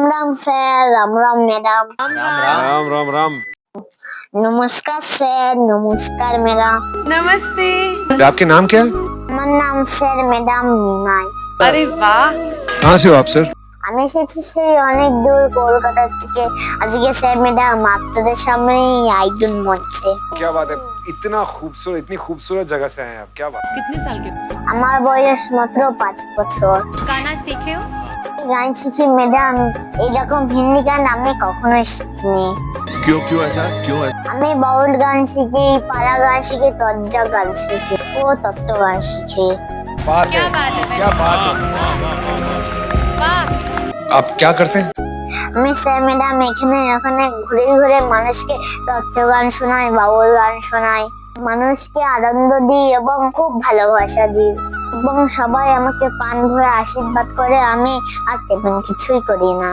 Ram sir, Ram madam. Ram. नमस्कार sir, नमस्कार madam. नमस्ते। आपके नाम क्या है? আমার নাম স্যার ম্যাডাম নিমাই। अरे वाह। कहाँ से हो आप सर? আমি এসেছি সেই অনেক দূর কলকাতা থেকে। আজকে স্যার ম্যাডাম আপনাদের সামনেই আইডল মঞ্চে। क्या बात है, इतनी खूबसूरत जगह से आए हैं आप, क्या बात। कितने साल के আমার বয়স মাত্র 5 বছর। गाना सीखे हो? গান শিখি ম্যাডাম, এইরকম হিন্দি গান আমি কখনোই শিখিনি। क्यों ऐसा আমি বাউল গান শিখি, পাড়া গান শিখি, তজ্জা গান শিখি ও তত্ত্ব গান শিখি। क्या बात है, क्या बात है। वाह। आप क्या करते हैं? আমি স্যার ম্যাডাম এখানে ওখানে ঘুরে ঘুরে মানুষকে তত্ত্ব গান শোনাই, বাউল গান শোনাই, মানুষকে আনন্দ দিই এবং খুব ভালোবাসা দিই এবং সবাই আমাকে প্রাণ ভরে আশীর্বাদ করে। আমি আর তেমন কিছুই করি না।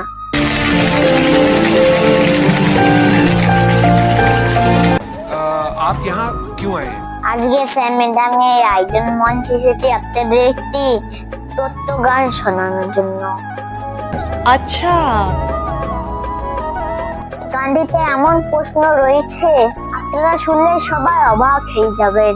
आप यहाँ क्यों आए हैं? আজকে স্যার ম্যাডাম এই আইডল মঞ্চে এসেছি আপনাদের একটি তত্ত্ব গান শোনানোর জন্য। अच्छा। গানটিতে এমন প্রশ্ন রয়েছে আপনারা শুনলে সবাই অবাক হয়ে যাবেন।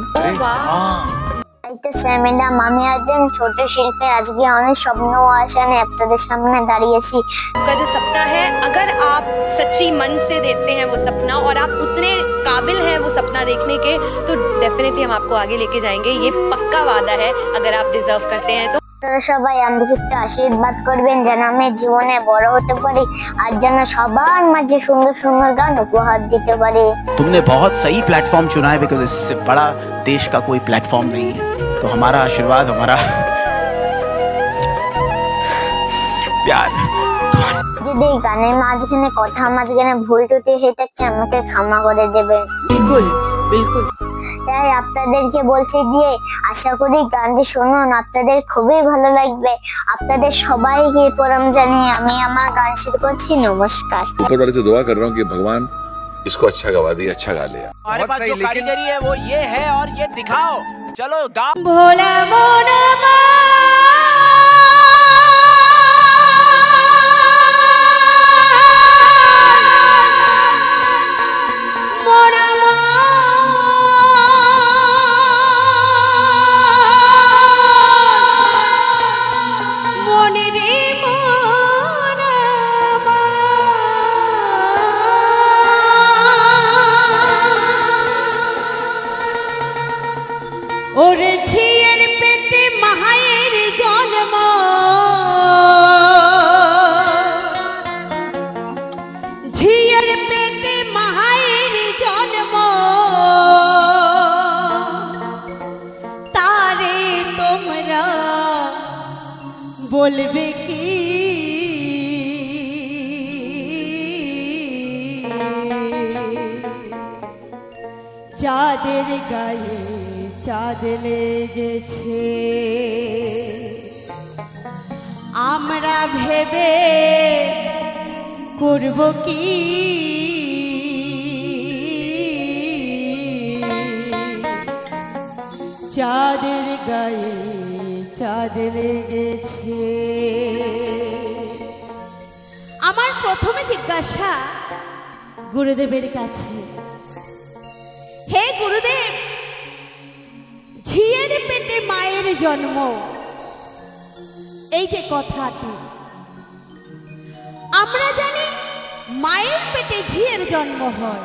এই তো স্যার ম্যাডাম, আমি একজন ছোট শিল্পী, আজকে অনেক স্বপ্ন আশা নিয়ে আপনাদের সামনে দাঁড়িয়েছি। का जो सपना है, अगर आप सच्ची मन से देखते हैं वो सपना और आप उतने काबिल हैं वो सपना देखने के, तो डेफिनेटली हम आपको आगे लेके जाएंगे। ये पक्का वादा है, अगर आप डिजर्व करते हैं तो। আপনারা সবাই আমাকে একটু আশীর্বাদ করবেন যেন আমি জীবনে বড় হতে পারি আর যেন সবার মাঝে সুন্দর সুন্দর গান উপহার দিতে পারি। तुमने बहुत सही प्लेटफॉर्म चुना है बिकॉज इससे बड़ा देश का कोई प्लेटफॉर्म नहीं है। तो हमारा आशीर्वाद, हमारा प्यार। যদি গানের মাঝখানে কথা মাঝখানে ভুল ত্রুটি হয়ে থাকে আমাকে ক্ষমা করে দেবেন। बिल्कुल बिल्कुल। তাই আপনাদেরকে বলছি দিয়ে আশা করি গানটি শুনুন, আপনাদের খুবই ভালো লাগবে। আপনাদের সবাইকে প্রণাম জানিয়ে আমি আমার গান শুরু করছি। নমস্কার। ऊपर वाले से दुआ कर रहा हूँ कि भगवान इसको अच्छा गवा दिया, अच्छा गा लिया। हमारे पास जो कारीगरी है वो ये है और ये दिखाओ। चलो गाओ। भोला मोना ওরে ঝিয়ের পেটে মায়ের জন্ম, ঝিয়ের পেটে মায়ের জন্ম, তারে তোমরা বলবে কি? চাঁদের গায়ে চাঁদ লেগেছে, আমরা ভেবে করব কি? চাঁদের গায়ে চাঁদ লেগেছে। আমার প্রথমে জিজ্ঞাসা গুরুদেবের কাছে, হে গুরুদেব, ঝিয়ের পেটে মায়ের জন্ম, এই যে কথাটি আমরা জানি মায়ের পেটে ঝিয়ের জন্ম হয়,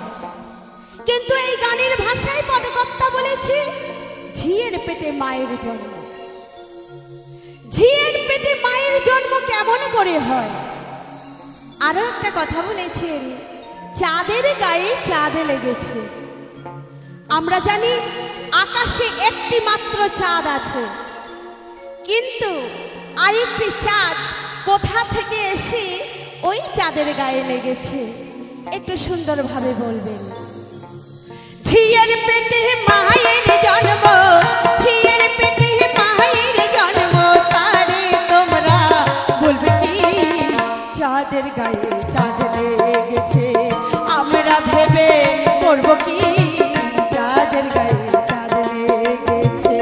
কিন্তু এই গানের ভাষায় পদকর্তা বলেছে ঝিয়ের পেটে মায়ের জন্ম। ঝিয়ের পেটে মায়ের জন্ম কেমন করে হয়? আরো একটা কথা বলেছেন, চাঁদের গায়ে চাঁদ লেগেছে। আমরা জানি আকাশে একটি মাত্র চাঁদ আছে, কিন্তু আরেকটি চাঁদ কোথা থেকে এসে ওই চাঁদের গায়ে লেগেছে? একটু সুন্দরভাবে বলবেন। ঝিয়ের পেটে মায়ের জন্ম, ঝিয়ের পেটে মায়ের জন্ম, তারে তোমরা বলবে কি? চাঁদের গায়ে চাঁদ লেগেছে, আমরা ভেবে করব কি? চাঁদের গায়ে চাঁদ লেগেছে।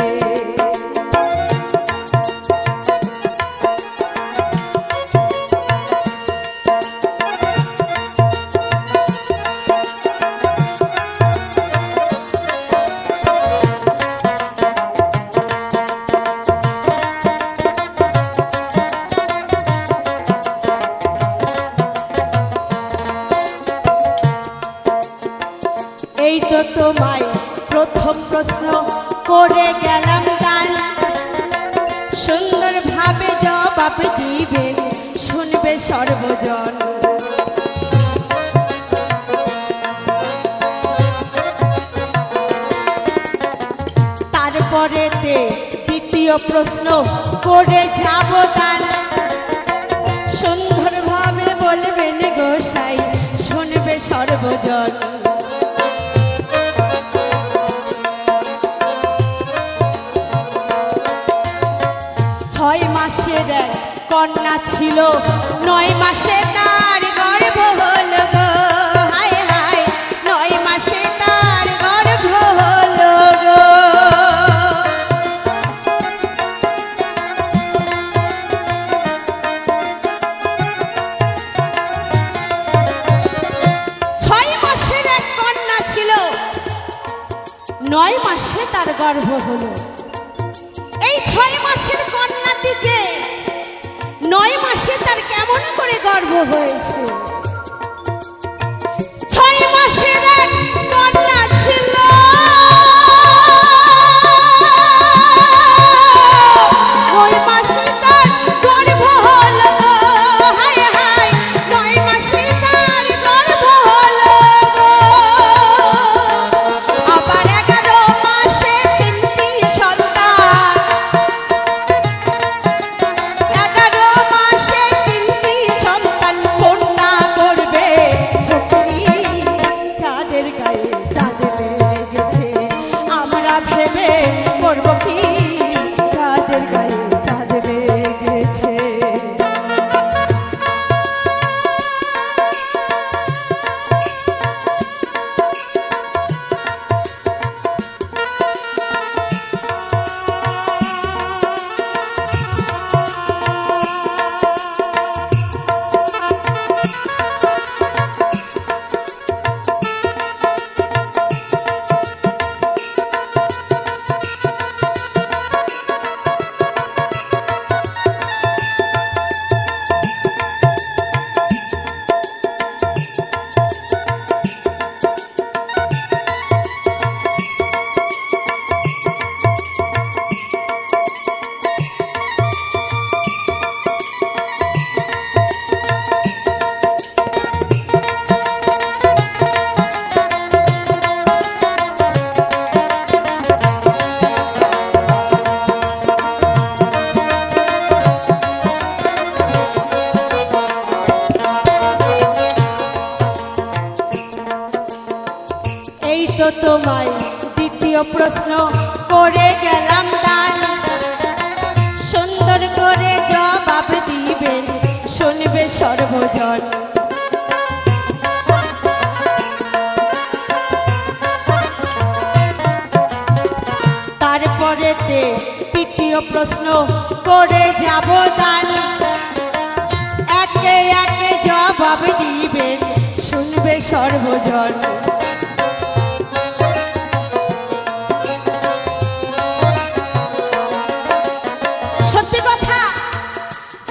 তোমায় প্রথম প্রশ্ন করে গেলাম দান, সুন্দরভাবে জবাব দিবেন শুনবে সর্বজন। তারপরেতে দ্বিতীয় প্রশ্ন করে যাব দান, সুন্দরভাবে বলবেন গোসাই শুনবে সর্বজন। 6 মাসের এক কন্যা ছিল, 9 মাসে তার গর্ভ হলো গো, হায় হায় 9 মাসে তার গর্ভ হলো গো। ছিল 9 মাসে তার গর্ভ হলো। এই 6 মাসের কন্যাটিকে 9 মাসে তার কেমন করে গর্ভ হয়েছে? 6 মাসের এক কন্যা ছিল, 9 মাসে তার গর্ভ হলো গো, হায় হায় 9 মাসে তার গর্ভ হলো গো। আবার 11 মাসে 3টি সন্তান, 11 মাসে 3টি সন্তান কন্যা করবে ফকিরি। চাঁদের গায়ে চাঁদ লেগেছে আমরা ভেবে করব কি, চাঁদের গায়ে চাঁদ লেগেছে। এই তো তোমায় দ্বিতীয় প্রশ্ন করে গেলাম দান, সুন্দর করে জবাব দিবেন শুনবে সর্বজন। তারপরেতে তৃতীয় প্রশ্ন করে যাব দান, একে একে জবাব দিবেন শুনবে সর্বজন। সত্যি কথা,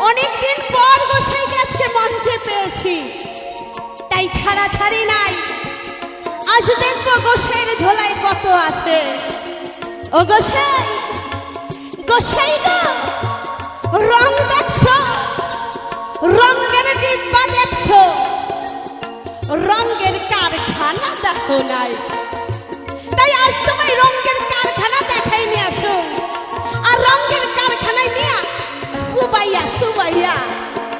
অনেকদিন পর গোসাইকে আজকে মঞ্চে পেয়েছি, তাই ছাড়াছাড়ি নাই। আজ দেখবো গোসাইয়ের ঝোলায় কত আছে। ও গোসাই, গোসাই গো, রং দেখছো, রঙের ডিব্বা দেখছো, রঙের কারখানা দেখো নাই। তাই আজ তোমায় রঙের কারখানা দেখাই নিয়ে আসো, আর রঙের কারখানায় নিয়ে সুবাইয়া সুবাইয়া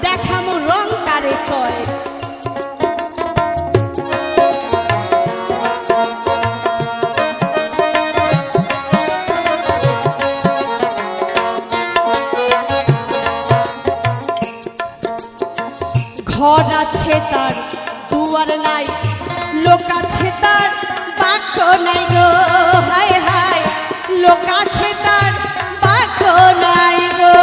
দেখামো রং কারে কয়। ঘর আছে তার দুয়ার নাই, লোক আছে তার বাক্য নাই গো, হায় হায় লোক আছে তার বাক্য নাই গো।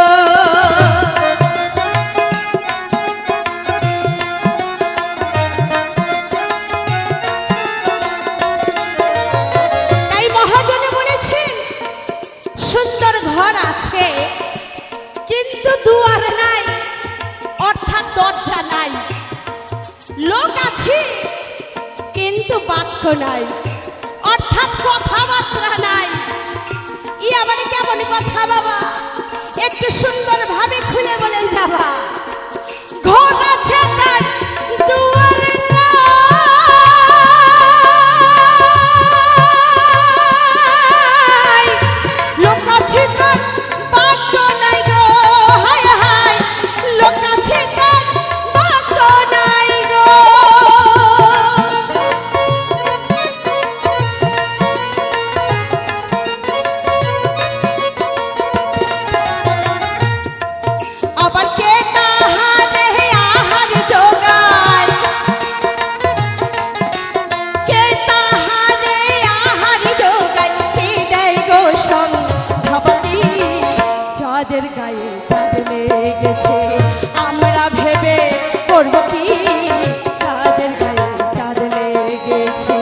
তাই মহাজনে বলেছেন, সুন্দর ঘর আছে কিন্তু দুয়ার নাই, অর্থাৎ দরজা নাই। লোক আছে কিন্তু বাক্য নাই, অর্থাৎ কথাবার্তা নাই। ই আবার কেমন কথা বাবা, একটু সুন্দর ভাবে খুলে বলে যাবা। ঘর আছে তার দুয়ার নাই, লোক আছে তার বাক্য নাই গো, হায় হায়, লোক আছে তার বাক্য নাই গো। আবার কে তাহারে আহার যোগায়, কে তাহারে আহার যোগায়, কে দেয় গো সন্ধ্যাবাতি, যাদের গায়ে চাঁদ লেগেছে আমরা ভেবে করব কি, যাদের গায়ে চাঁদ লেগেছে।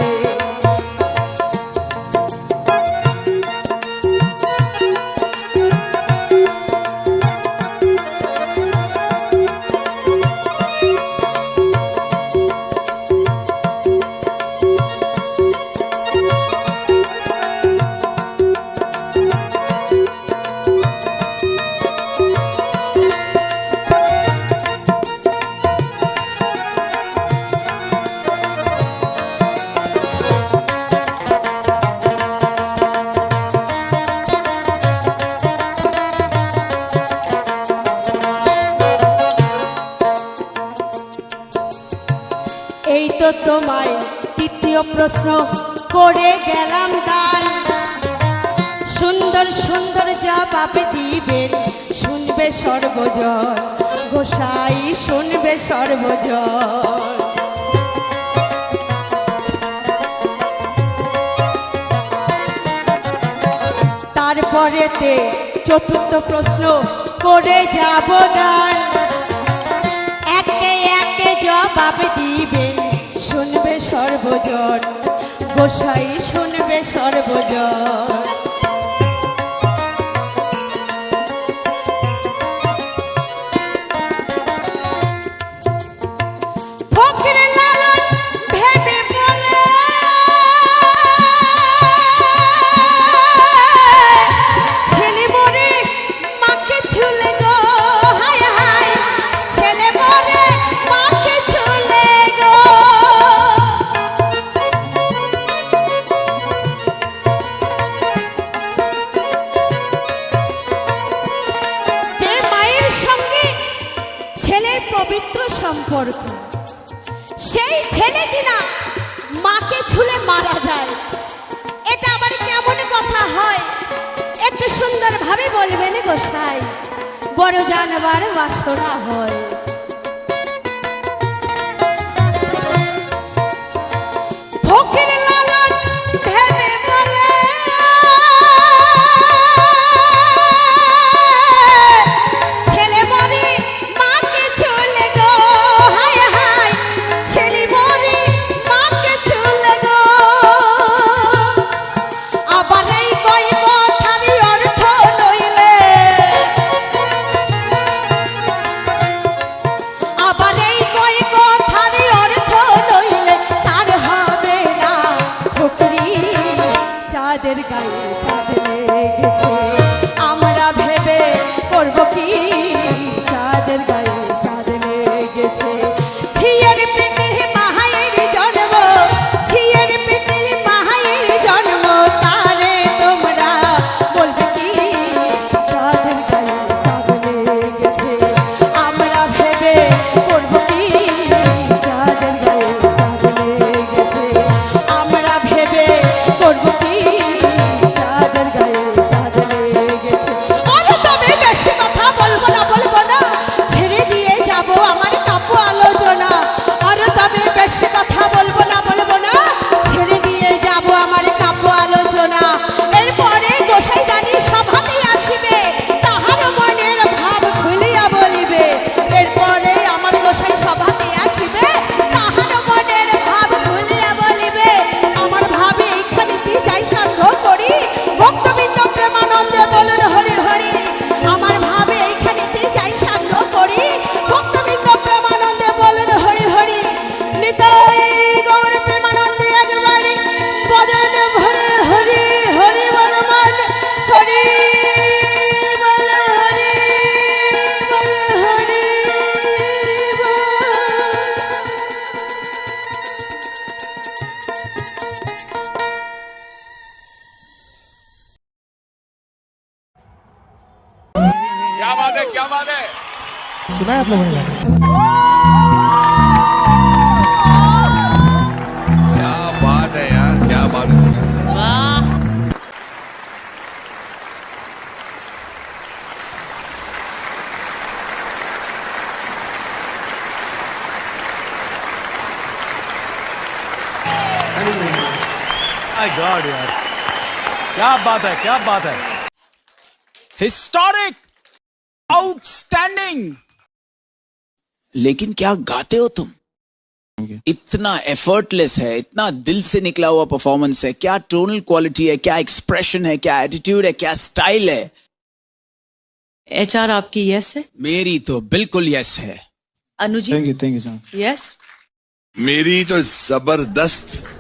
এই তো তোমায় তৃতীয় প্রশ্ন করে গেলাম দান, সুন্দর সুন্দর জবাব দিবেন শুনবে সর্বজন, গোসাই শুনবে সর্বজন। তারপরেতে চতুর্থ প্রশ্ন করে যাব দান, একে একে জবাব দিবেন শুনবে সর্বজন, গোসাই শুনবে সর্বজন। ফকির লালন ভেবে বলে, ছেলে মরে মাকে ছুলে গো, হায় হায়, ছেলে মরে মাকে ছুলে গো। যে মায়ের সঙ্গে ছেলের পবিত্র সম্পর্ক, সেই ছেলে কিনা মাকে ছুলে মারা যায়, এটা আবার কেমন কথা হয়, একটু সুন্দর ভাবে বলবেন গোসাই, বড় জানবার বাসনা হয়। ফকির লালন ভেবে বলে, ছেলে মরে মাকে ছুলে গো, হায় হায়, ছেলে মরে মাকে ছুলে গো। আবার এই কয় কথারই অর্থ নইলে, सुना है आप लोगों ने गाना? क्या बात है यार, क्या बात है। माय गॉड यार, क्या बात है, क्या बात है। Historic, outstanding. लेकिन क्या गाते हो तुम? इतना एफर्टलेस है, इतना दिल से निकला हुआ परफॉर्मेंस है। क्या टोनल क्वालिटी है, क्या एक्सप्रेशन है, क्या एटीट्यूड है, क्या स्टाइल है। HR आपकी यस है? मेरी तो बिल्कुल यस है। Anuji? Thank you sir. Yes? मेरी तो जबरदस्त